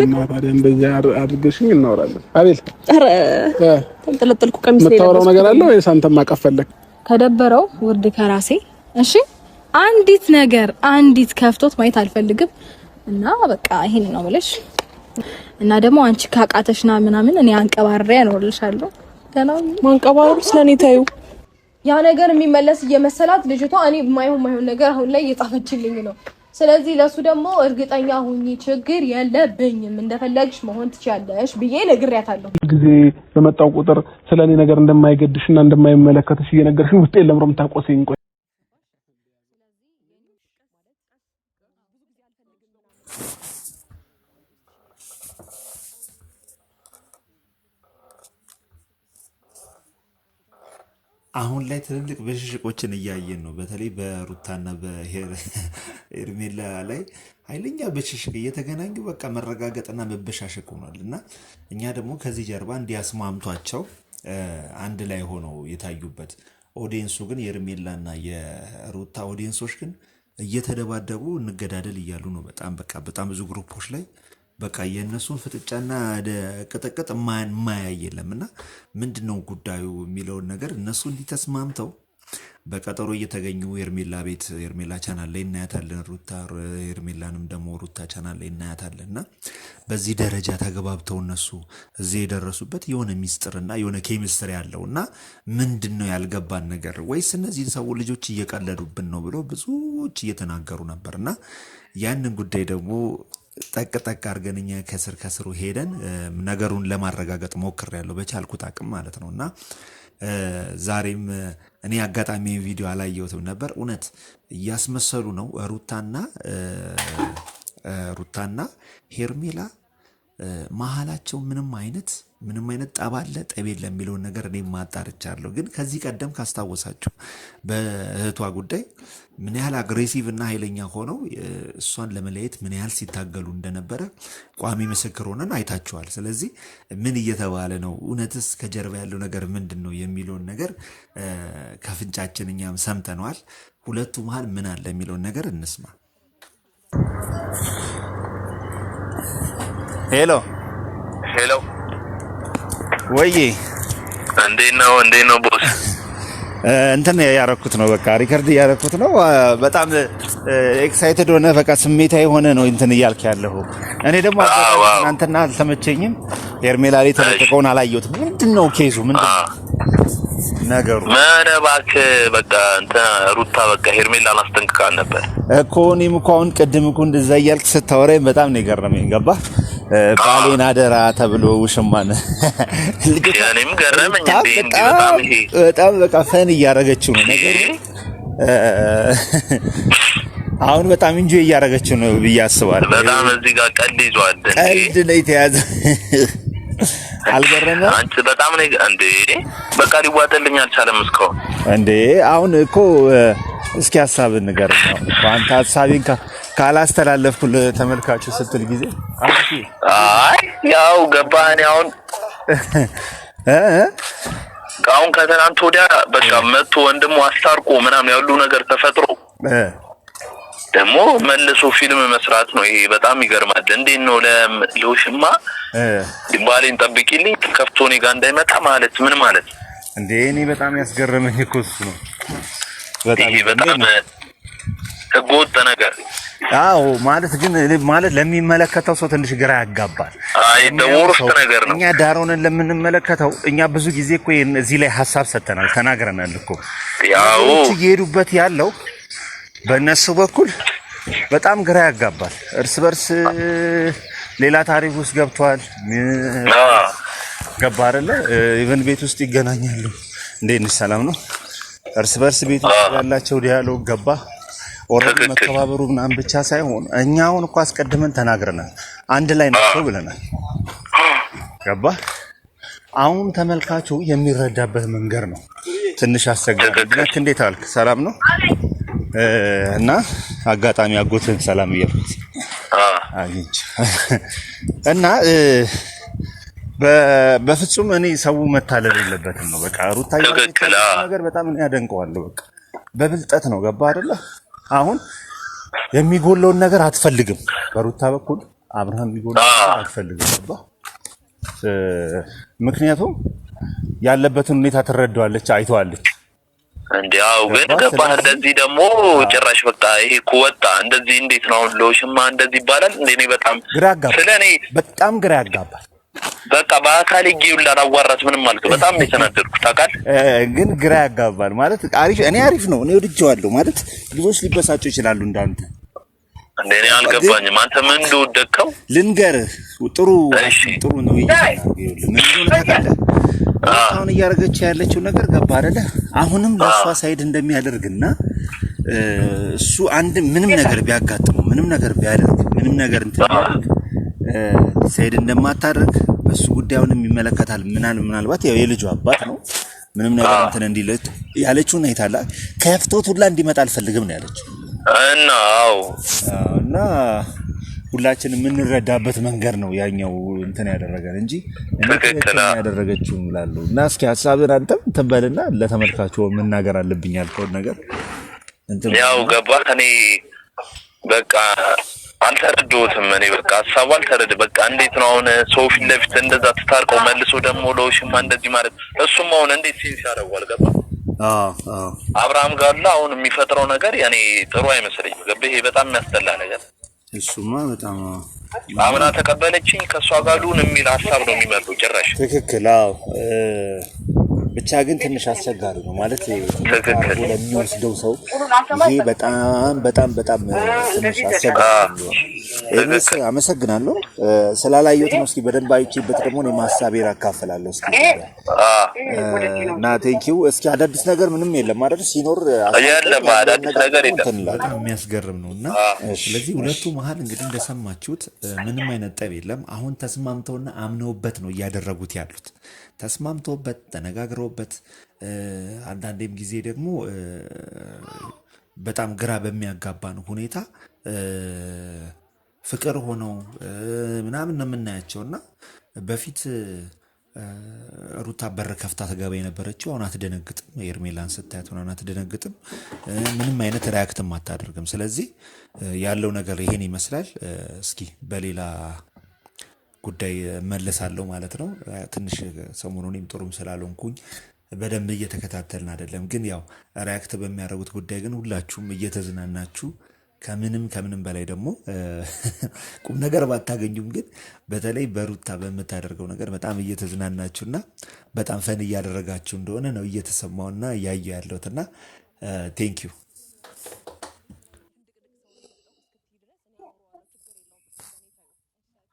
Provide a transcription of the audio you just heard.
አልፈልግም። ታዲያ እንደዚህ አድርገሽኝ እናወራለን። አቤል ኧረ ተንጠለጠልኩ። ቀሚስ ላይ የምታወራው ነገር አለ ወይስ አንተም ማቀፈለክ? ከደበረው ውርድ ከራሴ እሺ። አንዲት ነገር አንዲት ከፍቶት ማየት አልፈልግም እና በቃ ይሄን ነው ብለሽ እና ደግሞ አንቺ ካቃተሽና ምናምን እኔ አንቀባሬ ያኖርልሻለሁ። ገና ማንቀባሩ ስለኔ ታዩ ያ ነገር የሚመለስ እየመሰላት ልጅቷ እኔ ማይሆን ነገር አሁን ላይ እየጻፈችልኝ ነው። ስለዚህ ለሱ ደግሞ እርግጠኛ ሁኚ፣ ችግር የለብኝም እንደፈለግሽ መሆን ትችያለሽ ብዬ ነግሬያታለሁ። ጊዜ በመጣው ቁጥር ስለኔ ነገር እንደማይገድሽና እንደማይመለከትሽ እየነገርሽኝ ውስጤ ለምሮም ታቆሰኝ። ቆይ አሁን ላይ ትልልቅ ብሽሽቆችን እያየን ነው። በተለይ በሩታና በሄርሜላ ላይ ኃይለኛ ብሽሽቅ እየተገናኙ በቃ መረጋገጥና መበሻሸቅ ሆኗል እና እኛ ደግሞ ከዚህ ጀርባ እንዲያስማምቷቸው አንድ ላይ ሆነው የታዩበት ኦዲየንሱ ግን የሄርሜላና የሩታ ኦዲየንሶች ግን እየተደባደቡ እንገዳደል እያሉ ነው። በጣም ብዙ ግሩፖች ላይ በቃ የእነሱን ፍጥጫና ቅጥቅጥ ማያይ የለምና ምንድነው ጉዳዩ የሚለውን ነገር እነሱ እንዲተስማምተው በቀጠሮ እየተገኙ ሄርሜላ ቤት ሄርሜላ ቻናል ላይ እናያታለን። ሩታ ሄርሜላንም ደግሞ ሩታ ቻናል ላይ እናያታለንና በዚህ ደረጃ ተገባብተው እነሱ እዚህ የደረሱበት የሆነ ሚስጥርና የሆነ ኬሚስትሪ ያለውና ምንድነው ያልገባን ነገር ወይስ እነዚህ ሰው ልጆች እየቀለዱብን ነው ብሎ ብዙዎች እየተናገሩ ነበርና ያንን ጉዳይ ደግሞ ጠቅ አድርገን እኛ ከስሩ ሄደን ነገሩን ለማረጋገጥ ሞክሬያለሁ በቻልኩት አቅም ማለት ነውና ዛሬም እኔ አጋጣሚ ቪዲዮ አላየሁትም ነበር። እውነት እያስመሰሉ ነው ሩታና ሄርሜላ መሀላቸው ምንም አይነት ጠብ አለ ጠብ የለም የሚለውን ነገር እኔ ማጣርቻለሁ። ግን ከዚህ ቀደም ካስታወሳችሁ በእህቷ ጉዳይ ምን ያህል አግሬሲቭ እና ኃይለኛ ሆነው እሷን ለመለየት ምን ያህል ሲታገሉ እንደነበረ ቋሚ ምስክር ሆነን አይታችኋል። ስለዚህ ምን እየተባለ ነው፣ እውነትስ ከጀርባ ያለው ነገር ምንድን ነው የሚለውን ነገር ከፍንጫችን እኛም ሰምተነዋል። ሁለቱ መሀል ምን አለ የሚለውን ነገር እንስማ። ሄሎ ወይ እንዴት ነው ቦስ? እንትን ያረኩት ነው በቃ ሪከርድ ያረኩት ነው። በጣም ኤክሳይትድ ሆነ በቃ ስሜታዊ ሆነ ነው እንትን እያልክ ያለው። እኔ ደግሞ እናንተና አልተመቸኝም። ሄርሜላ ላይ ተለቀቀውን አላየሁትም። ምንድነው ኬዙ? ምንድነው ነገሩ? መረባክ በቃ እንትን ሩታ በቃ ሄርሜላን አስጠንቅቃን ነበር እኮ። እኔም እኮ አሁን ቅድም እኮ እንደዛ እያልክ ስታወራኝ በጣም ነው የገረመኝ። ገባህ? ባሌን አደራ ተብሎ ውሽማን እኔም ገረመኝ። በጣም በቃ ፈን እያደረገችው ነው ነገሩ። አሁን በጣም ኢንጆይ እያደረገችው ነው ብዬ አስባለሁ። በጣም እዚህ ጋር ቀልድ ይዟል። ቀልድ ነው የተያዘ። አልገረመ አንቺ በጣም ነው እንዴ? በቃ ሊዋጠልኝ አልቻለም እስካሁን እንዴ። አሁን እኮ እስኪ ሐሳብን ንገረኝ ነው አንተ ሐሳቤን ካላስተላለፍኩ ለተመልካቹ ስትል ጊዜ አይ ያው ገባህኝ። አሁን ከትናንት ወዲያ በቃ መጥቶ ወንድሙ አስታርቆ ምናምን ያሉ ነገር ተፈጥሮ ደግሞ መልሶ ፊልም መስራት ነው። ይሄ በጣም ይገርማል። እንዴት ነው ለውሽማ ባሌን ጠብቂልኝ ከፍቶ እኔ ጋር እንዳይመጣ ማለት ምን ማለት እንዴ? እኔ በጣም ያስገረመኝ እኮ እሱ ነው። በጣም ህገወጥ ነገር። አዎ ማለት ግን ማለት ለሚመለከተው ሰው ትንሽ ግራ ያጋባል። አይ ደውርስ ነገር ነው። እኛ ዳሮንን ለምንመለከተው እኛ ብዙ ጊዜ እኮ እዚህ ላይ ሐሳብ ሰጥተናል፣ ተናግረናል እኮ። ያው እየሄዱበት ያለው በእነሱ በኩል በጣም ግራ ያጋባል። እርስ በርስ ሌላ ታሪክ ውስጥ ገብቷል። ገባ አይደለ? ኢቨን ቤት ውስጥ ይገናኛሉ። እንዴት ነው? ሰላም ነው? እርስ በርስ ቤት ውስጥ ያላቸው ዲያሎግ ገባ። ኦሬዲ መከባበሩ ምናምን ብቻ ሳይሆን እኛ አሁን እኮ አስቀድመን ተናግረናል፣ አንድ ላይ ናቸው ብለናል። ገባ? አሁን ተመልካቹ የሚረዳበት መንገድ ነው ትንሽ አስቸጋሪ። ልክ እንዴት አልክ? ሰላም ነው? እና አጋጣሚ አጎትን ሰላም እያልኩት አግኝቼ እና በፍጹም እኔ ሰው መታለል የለበትም ነው በቃ። ሩታ ነገር በጣም ያደንቀዋለሁ። በቃ በብልጠት ነው። ገባ አይደለ? አሁን የሚጎለውን ነገር አትፈልግም በሩታ በኩል አብርሃም ሊጎዳ አትፈልግም። ምክንያቱም ያለበትን ሁኔታ ትረዳዋለች፣ አይተዋለች። እንዲያው ግን ገባህ። እንደዚህ ደግሞ ጭራሽ በቃ ይሄ ኩወጣ እንደዚህ እንዴት ነው ለውሽማ እንደዚህ ይባላል እንዴ? እኔ በጣም ግራ ያጋባል። ስለኔ በጣም ግራ ያጋባል። በቃ በአካል ይገውላ አዋራት ምንም ማለት በጣም ነው የተናደድኩት ታውቃለህ። ግን ግራ ያጋባል ማለት አሪፍ ነው። እኔ ወድጄዋለሁ ማለት ልጆች ሊበሳጩ ይችላሉ እንዳንተ እንዴ። እኔ አልገባኝም። አንተ ምን እንደወደድከው ልንገርህ። ጥሩ ነው አሁን እያደረገች ያለችው ነገር ገባ አይደለ? አሁንም ለእሷ ሳይድ እንደሚያደርግና እሱ አንድ ምንም ነገር ቢያጋጥመው ምንም ነገር ቢያደርግ ምንም ነገር እንትን ሳይድ እንደማታደርግ በሱ ጉዳዩንም ይመለከታል። ምናልባት ያው የልጁ አባት ነው ምንም ነገር እንትን እንዲለት ያለችው ነው ይታላ ከፍቶት ሁላ እንዲመጣ አልፈልግም ነው ያለችው። እና ሁላችንም የምንረዳበት መንገድ ነው ያኛው እንትን ያደረገን እንጂ እንትን ያደረገችው ምላሉ እና እስኪ ሐሳብን አንተም ተበልና ለተመልካቹ መናገር አለብኝ ያልከውን ነገር እንትን ያው ገባ። እኔ በቃ አልተረዳሁትም። እኔ በቃ ሐሳቡ አልተረዳ። በቃ እንዴት ነው አሁን ሰው ፊት ለፊት እንደዛ ተታርቀው መልሶ ደግሞ ለውሽማ እንደዚህ ማለት እሱም አሁን እንዴት ሲንስ ያደርጋል? ገባ አብርሃም ጋር አሁን የሚፈጥረው ነገር ያኔ ጥሩ አይመስለኝም። ገባ ይሄ በጣም የሚያስጠላ ነገር። እሱማ በጣም አምና ተቀበለችኝ ከሷ ጋር ሉን የሚል ሐሳብ ነው የሚመጣው ጭራሽ። ትክክል። ብቻ ግን ትንሽ አስቸጋሪ ነው ማለት ለሚወስደው ሰው ይሄ በጣም ትንሽ አስቸጋሪ ነው። እኔስ አመሰግናለሁ ስላላየሁት ነው። እስኪ በደንብ አይቼበት ደግሞ እኔ ማሳቤን አካፍላለሁ። እስኪ እና ቴንኪው። እስኪ አዳዲስ ነገር ምንም የለም አይደል? ሲኖር ያለም አዳዲስ ነገር የለም። በጣም የሚያስገርም ነውና ስለዚህ ሁለቱ መሀል እንግዲህ እንደሰማችሁት ምንም አይነት ጠብ የለም። አሁን ተስማምተውና አምነውበት ነው እያደረጉት ያሉት። ተስማምተውበት ተነጋግረውበት አንዳንዴም ጊዜ ደግሞ በጣም ግራ በሚያጋባን ሁኔታ ፍቅር ሆነው ምናምን ነው የምናያቸው እና በፊት ሩታ በር ከፍታ ተገባ የነበረችው አሁን አትደነግጥም። ኤርሜላን ስታያት ሆነ አትደነግጥም። ምንም አይነት ሪያክትም አታደርግም። ስለዚህ ያለው ነገር ይሄን ይመስላል። እስኪ በሌላ ጉዳይ መለሳለሁ ማለት ነው። ትንሽ ሰሞኑንም ጥሩም ስላልሆንኩኝ በደንብ እየተከታተልን አይደለም። ግን ያው ሪያክት በሚያደርጉት ጉዳይ ግን ሁላችሁም እየተዝናናችሁ ከምንም በላይ ደግሞ ቁም ነገር ባታገኙም ግን በተለይ በሩታ በምታደርገው ነገር በጣም እየተዝናናችሁና በጣም ፈን እያደረጋችሁ እንደሆነ ነው እየተሰማውና እያየሁ ያለሁትና ቴንኪዩ